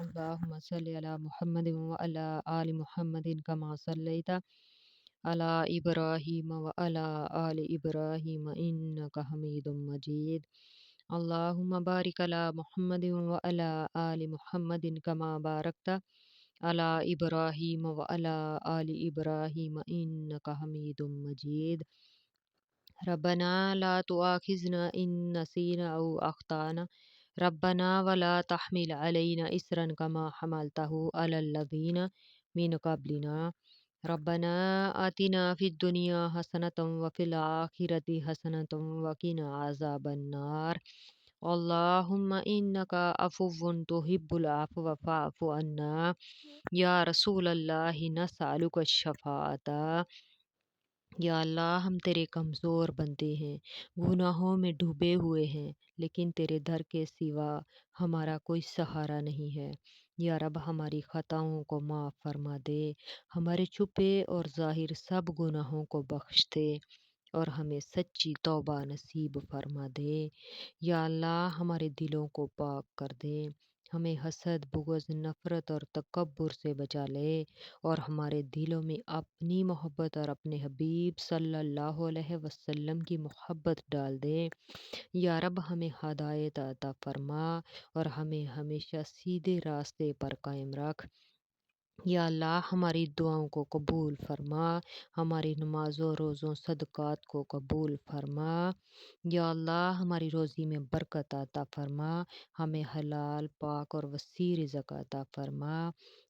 اللهم صل على محمد وعلى آل محمد كما صليت على إبراهيم وعلى آل إبراهيم إنك حميد مجيد. اللهم بارك على محمد وعلى آل محمد كما باركت على إبراهيم وعلى آل إبراهيم إنك حميد مجيد. ربنا لا تؤاخذنا إن نسينا أو أخطأنا ربنا ولا تحمل علينا إسرا كما حملته على الذين من قبلنا ربنا آتنا في الدنيا حسنة وفي الآخرة حسنة وقنا عذاب النار. اللهم إنك عفو تحب العفو فاعف عنا یا رسول اللہ نسألک الشفاعت۔ یا اللہ ہم تیرے کمزور بندے ہیں، گناہوں میں ڈوبے ہوئے ہیں، لیکن تیرے در کے سوا ہمارا کوئی سہارا نہیں ہے۔ یا رب ہماری خطاؤں کو معاف فرما دے، ہمارے چھپے اور ظاہر سب گناہوں کو بخش دے اور ہمیں سچی توبہ نصیب فرما دے۔ یا اللہ ہمارے دلوں کو پاک کر دے، ہمیں حسد، بغض، نفرت اور تکبر سے بچا لے اور ہمارے دلوں میں اپنی محبت اور اپنے حبیب صلی اللہ علیہ وسلم کی محبت ڈال دے۔ یا رب ہمیں ہدایت عطا فرما اور ہمیں ہمیشہ سیدھے راستے پر قائم رکھ۔ یا اللہ ہماری دعاؤں کو قبول فرما، ہماری نمازوں روزوں صدقات کو قبول فرما۔ یا اللہ ہماری روزی میں برکت عطا فرما، ہمیں حلال پاک اور وسیع رزق عطا فرما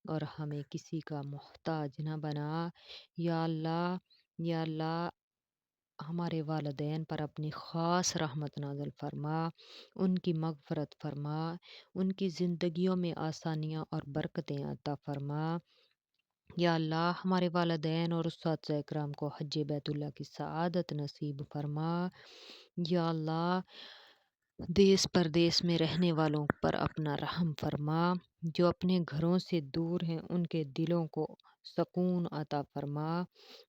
اور ہمیں کسی کا محتاج نہ بنا۔ یا اللہ ہمارے والدین پر اپنی خاص رحمت نازل فرما، ان کی مغفرت فرما، ان کی زندگیوں میں آسانیاں اور برکتیں عطا فرما۔ یا اللہ ہمارے والدین اور اساتذہ اکرام کو حج بیت اللہ کی سعادت نصیب فرما۔ یا اللہ دیس پردیس میں رہنے والوں پر اپنا رحم فرما، جو اپنے گھروں سے دور ہیں ان کے دلوں کو سکون عطا فرما،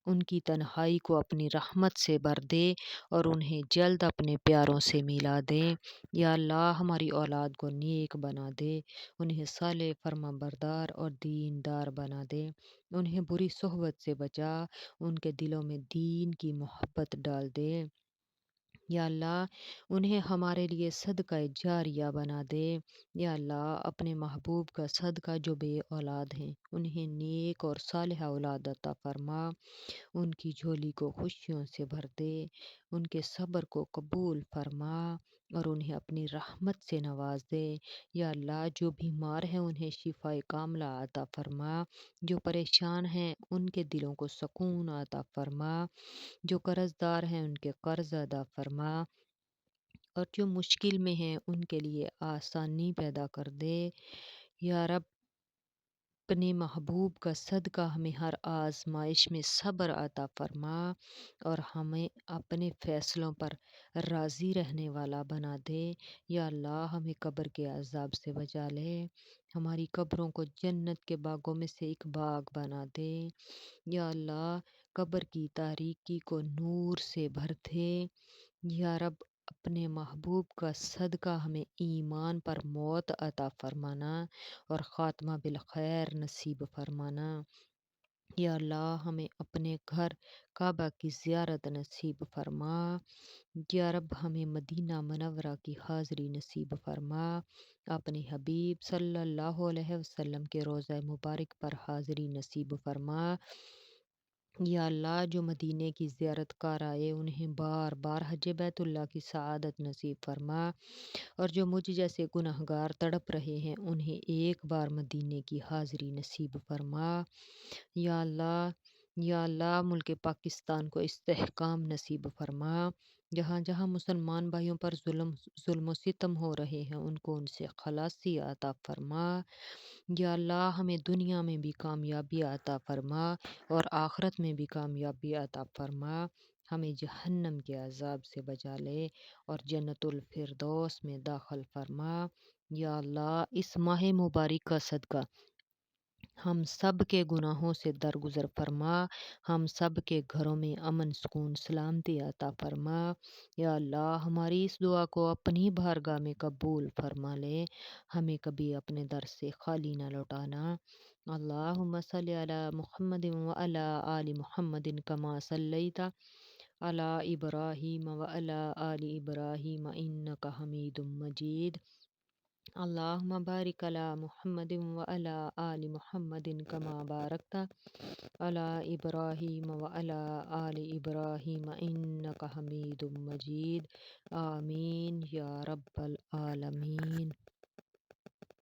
ان کی تنہائی کو اپنی رحمت سے بھر دے اور انہیں جلد اپنے پیاروں سے ملا دے۔ یا اللہ ہماری اولاد کو نیک بنا دے، انہیں صالح فرما بردار اور دیندار بنا دے، انہیں بری صحبت سے بچا، ان کے دلوں میں دین کی محبت ڈال دے۔ یا اللہ انہیں ہمارے لیے صدقہ جاریہ بنا دے۔ یا اللہ اپنے محبوب کا صدقہ جو بے اولاد ہیں انہیں نیک اور صالح اولاد عطا فرما، ان کی جھولی کو خوشیوں سے بھر دے، ان کے صبر کو قبول فرما اور انہیں اپنی رحمت سے نواز دے۔ یا اللہ جو بیمار ہیں انہیں شفائے کاملہ عطا فرما، جو پریشان ہیں ان کے دلوں کو سکون عطا فرما، جو قرض دار ہیں ان کے قرض ادا فرما اور جو مشکل میں ہیں ان کے لیے آسانی پیدا کر دے۔ یا رب اپنے محبوب کا صدقہ ہمیں ہر آزمائش میں صبر عطا فرما اور ہمیں اپنے فیصلوں پر راضی رہنے والا بنا دے۔ یا اللہ ہمیں قبر کے عذاب سے بچا لے، ہماری قبروں کو جنت کے باغوں میں سے ایک باغ بنا دے۔ یا اللہ قبر کی تاریکی کو نور سے بھر دے۔ یا رب اپنے محبوب کا صدقہ ہمیں ایمان پر موت عطا فرمانا اور خاتمہ بالخیر نصیب فرمانا۔ یا اللہ ہمیں اپنے گھر کعبہ کی زیارت نصیب فرما۔ یا رب ہمیں مدینہ منورہ کی حاضری نصیب فرما، اپنے حبیب صلی اللہ علیہ وسلم کے روضہ مبارک پر حاضری نصیب فرما۔ یا اللہ جو مدینے کی زیارت کر آئے انہیں بار بار حج بیت اللہ کی سعادت نصیب فرما، اور جو مجھ جیسے گناہگار تڑپ رہے ہیں انہیں ایک بار مدینے کی حاضری نصیب فرما۔ یا اللہ ملک پاکستان کو استحکام نصیب فرما، جہاں جہاں مسلمان بھائیوں پر ظلم و ستم ہو رہے ہیں ان کو ان سے خلاصی عطا فرما۔ یا اللہ ہمیں دنیا میں بھی کامیابی عطا فرما اور آخرت میں بھی کامیابی عطا فرما، ہمیں جہنم کے عذاب سے بچا لے اور جنت الفردوس میں داخل فرما۔ یا اللہ اس ماہ مبارک کا صدقہ ہم سب کے گناہوں سے درگزر فرما، ہم سب کے گھروں میں امن سکون سلامتی عطا فرما۔ یا اللہ ہماری اس دعا کو اپنی بارگاہ میں قبول فرما لے، ہمیں کبھی اپنے در سے خالی نہ لوٹانا۔ اللہم صلی علی محمد وعلی آل محمد کما صلیت علی ابراہیم وعلی آل ابراہیم انک حمید مجید۔ اللہم بارک علی محمد وعلی آل محمد کما بارکت علی ابراہیم وعلی آل ابراہیم انک حمید مجید۔ آمین یا رب العالمین۔